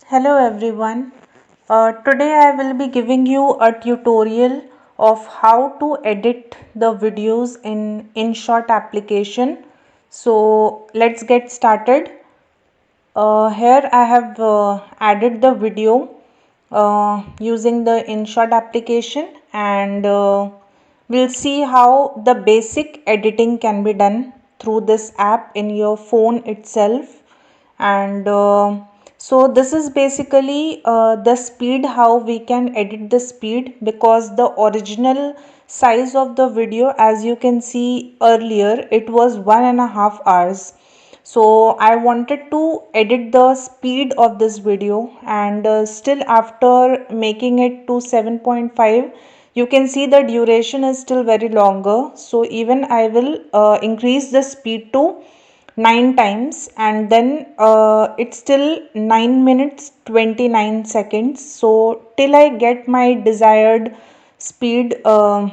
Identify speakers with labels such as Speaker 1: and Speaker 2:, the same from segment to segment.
Speaker 1: Hello everyone. Today I will be giving you a tutorial of how to edit the videos in InShot application. So let's get started. Here I have added the video using the InShot application, and we'll see how the basic editing can be done through this app in your phone itself. And so this is basically the speed, how we can edit the speed, because the original size of the video, as you can see earlier, it was 1.5 hours. So I wanted to edit the speed of this video, and still after making it to 7.5, you can see the duration is still very longer. So even I will increase the speed to 9 times, and then it's still 9 minutes 29 seconds. So till I get my desired speed or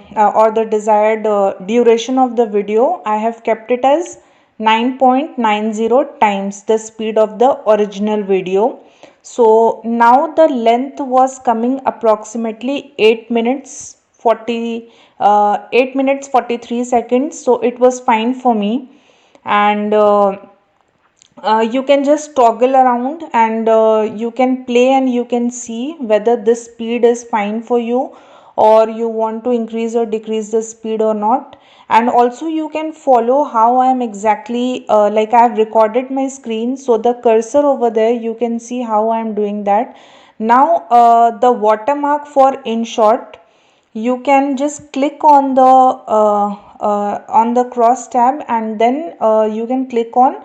Speaker 1: the desired duration of the video, I have kept it as 9.90 times the speed of the original video. So now the length was coming approximately 8 minutes 43 seconds. So it was fine for me, and you can just toggle around, and you can play and you can see whether this speed is fine for you, or you want to increase or decrease the speed or not. And also you can follow how I am exactly like I have recorded my screen, so the cursor over there, you can see how I am doing that. Now the watermark for InShot, you can just click on the cross tab, and then you can click on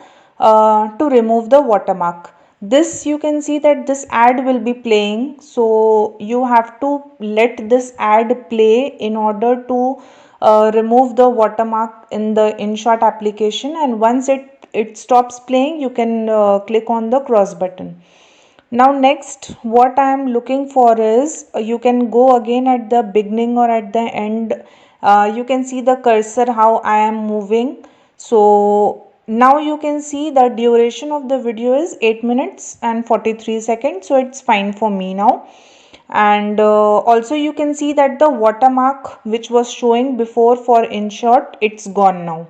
Speaker 1: to remove the watermark. This, you can see that this ad will be playing, so you have to let this ad play in order to remove the watermark in the InShot application. And once it stops playing, you can click on the cross button. Now next, what I am looking for is, you can go again at the beginning or at the end. You can see the cursor how I am moving. So now you can see the duration of the video is 8 minutes and 43 seconds. So it's fine for me now. And also you can see that the watermark which was showing before for InShot, it's gone now.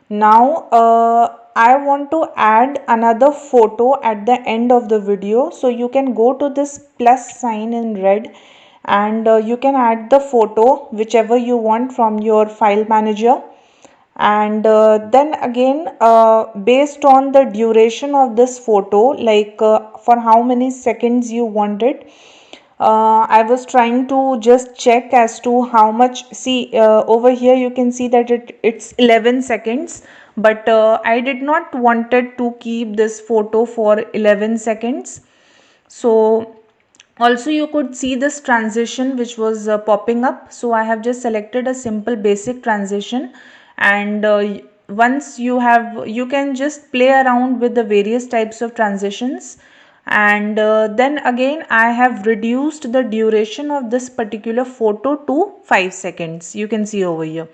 Speaker 1: Now I want to add another photo at the end of the video. So you can go to this plus sign in red, and you can add the photo whichever you want from your file manager. And then again, based on the duration of this photo, like for how many seconds you want it, I was trying to just check as to how much. See, over here you can see that it's 11 seconds, but I did not wanted to keep this photo for 11 seconds. So also you could see this transition which was popping up. So I have just selected a simple basic transition, and once you have, you can just play around with the various types of transitions. And then again I have reduced the duration of this particular photo to 5 seconds. You can see over here.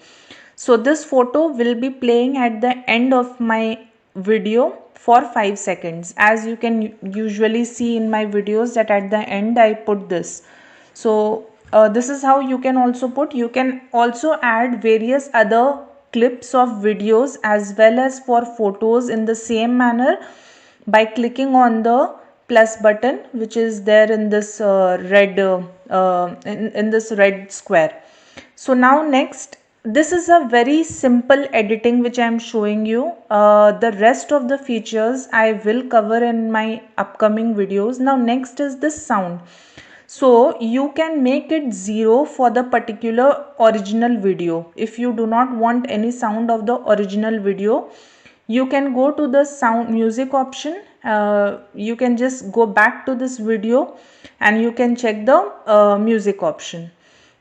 Speaker 1: So this photo will be playing at the end of my video for 5 seconds, as you can usually see in my videos that at the end I put this. So this is how you can also put. You can also add various other clips of videos as well as for photos in the same manner by clicking on the plus button which is there in this in this red square. So now next, this is a very simple editing which I am showing you. The rest of the features I will cover in my upcoming videos. Now next is this sound. So you can make it 0 for the particular original video. If you do not want any sound of the original video, you can go to the sound music option. You can just go back to this video and you can check the music option.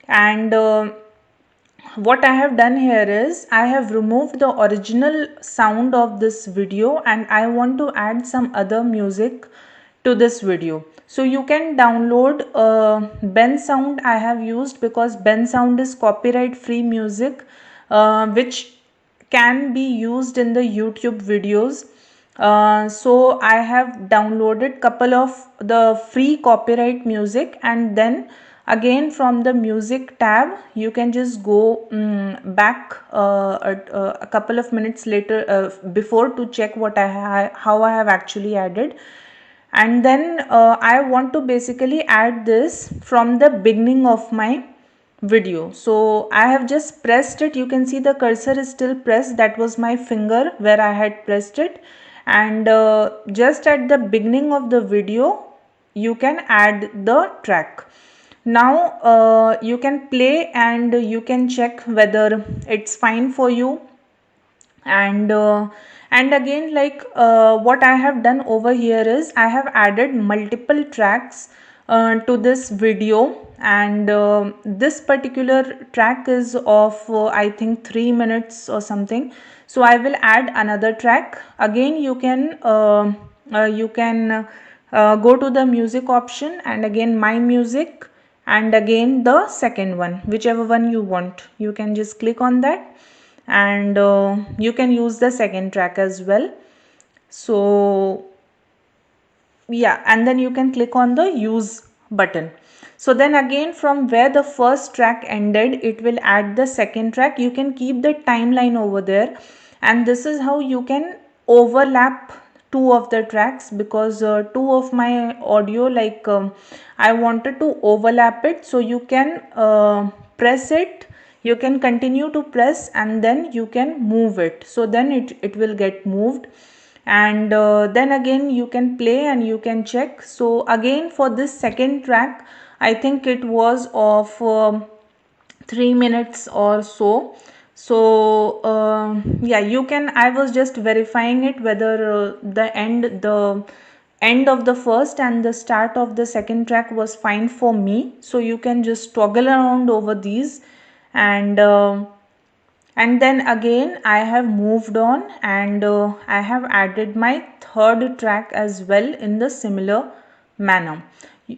Speaker 1: And what I have done here is, I have removed the original sound of this video and I want to add some other music to this video. So you can download Bensound. I have used because Bensound is copyright free music which can be used in the YouTube videos. So I have downloaded couple of the free copyright music, and then again from the music tab you can just go back a couple of minutes later before to check what how I have actually added. And then I want to basically add this from the beginning of my video. So I have just pressed it. You can see the cursor is still pressed. That was my finger where I had pressed it. And just at the beginning of the video you can add the track. Now you can play and you can check whether it's fine for you. And again, like what I have done over here is I have added multiple tracks to this video, and this particular track is of I think 3 minutes or something. So I will add another track. Again you can go to the music option, and again my music, and again the second one, whichever one you want, you can just click on that, and you can use the second track as well. So yeah, and then you can click on the use button. So then again, from where the first track ended, it will add the second track. You can keep the timeline over there, and this is how you can overlap two of the tracks, because two of my audio, like I wanted to overlap it. So you can press it, you can continue to press, and then you can move it, so then it will get moved. And then again you can play and you can check. So again, for this second track, I think it was of 3 minutes or so. So yeah, you can, I was just verifying it whether the end of the first and the start of the second track was fine for me. So you can just toggle around over these, and then again I have moved on, and I have added my third track as well in the similar manner.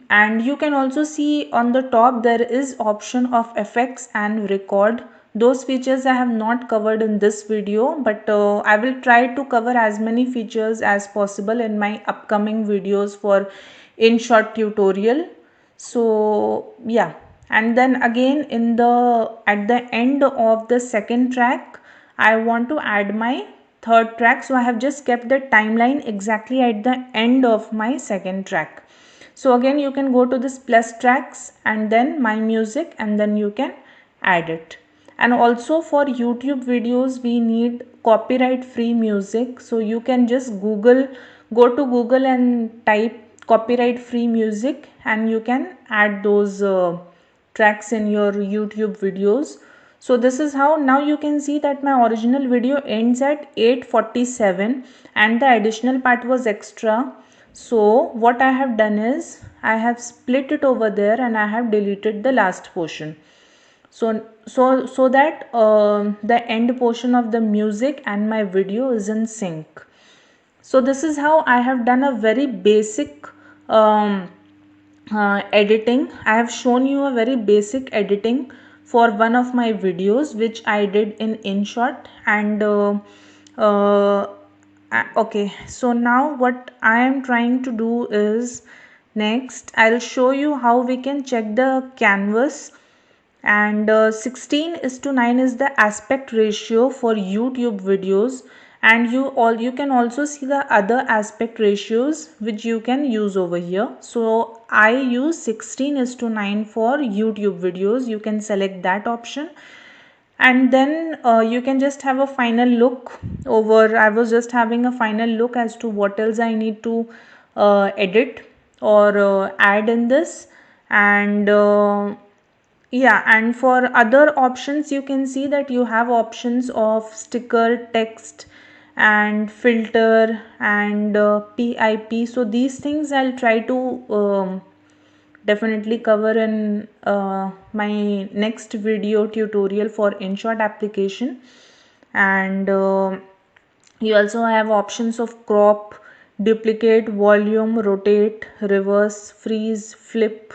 Speaker 1: And you can also see on the top there is option of effects and record. Those features I have not covered in this video, but I will try to cover as many features as possible in my upcoming videos for InShot tutorial. So yeah, and then again at the end of the second track I want to add my third track. So I have just kept the timeline exactly at the end of my second track. So again you can go to this plus tracks and then my music, and then you can add it. And also for YouTube videos we need copyright free music. So you can just go to Google and type copyright free music, and you can add those tracks in your YouTube videos. So this is how. Now you can see that my original video ends at 8:47 and the additional part was extra. So what I have done is I have split it over there and I have deleted the last portion. So that the end portion of the music and my video is in sync. So this is how I have done a very basic editing. I have shown you a very basic editing for one of my videos which I did in InShot. And okay, so now what I am trying to do is, next I'll show you how we can check the canvas. And 16:9 is the aspect ratio for YouTube videos, and you can also see the other aspect ratios which you can use over here. So I use 16:9 for YouTube videos. You can select that option, and then you can just have a final look over. I was just having a final look as to what else I need to edit or add in this. And yeah, and for other options you can see that you have options of sticker, text, and filter, and PIP. So these things I'll try to definitely cover in my next video tutorial for InShot application. And you also have options of crop, duplicate, volume, rotate, reverse, freeze, flip,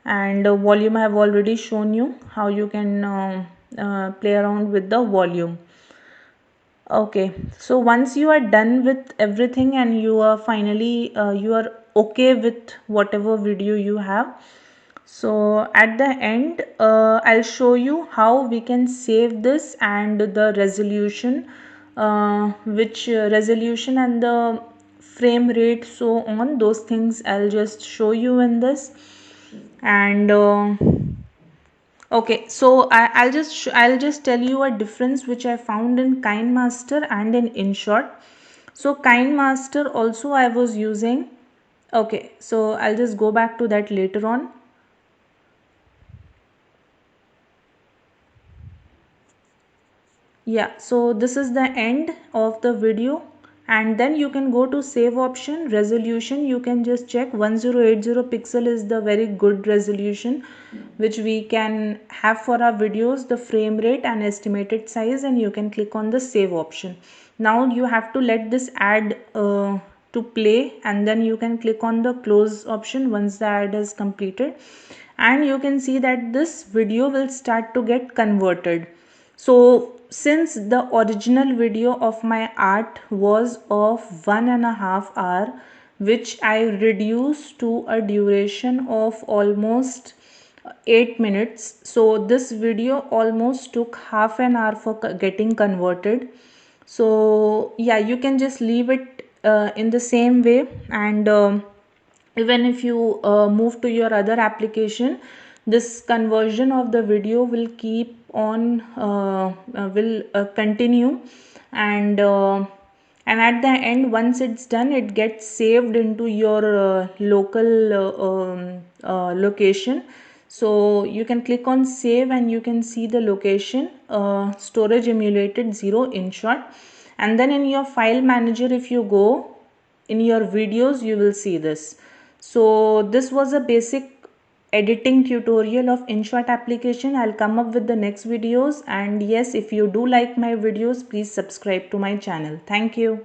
Speaker 1: and volume I have already shown you how you can play around with the volume. Okay, so once you are done with everything and you are finally you are okay with whatever video you have, so at the end I'll show you how we can save this and the resolution, which resolution and the frame rate, so on those things I'll just show you in this. And okay, so I'll just tell you a difference which I found in KineMaster and in InShot. So KineMaster also I was using. Okay, so I'll just go back to that later on. Yeah, so this is the end of the video, and then you can go to save option. Resolution, you can just check 1080 pixel is the very good resolution which we can have for our videos, the frame rate and estimated size, and you can click on the save option. Now you have to let this ad to play, and then you can click on the close option once the ad is completed, and you can see that this video will start to get converted. So since the original video of my art was of 1.5 hours, which I reduced to a duration of almost 8 minutes, so this video almost took half an hour for getting converted. So yeah, you can just leave it in the same way, and even if you move to your other application, this conversion of the video will keep on will continue, and at the end, once it's done, it gets saved into your local location. So you can click on save and you can see the location, storage emulated 0 InShot, and then in your file manager, if you go in your videos, you will see this. So this was a basic editing tutorial of InShot application. I'll come up with the next videos, and yes, if you do like my videos, please subscribe to my channel. Thank you.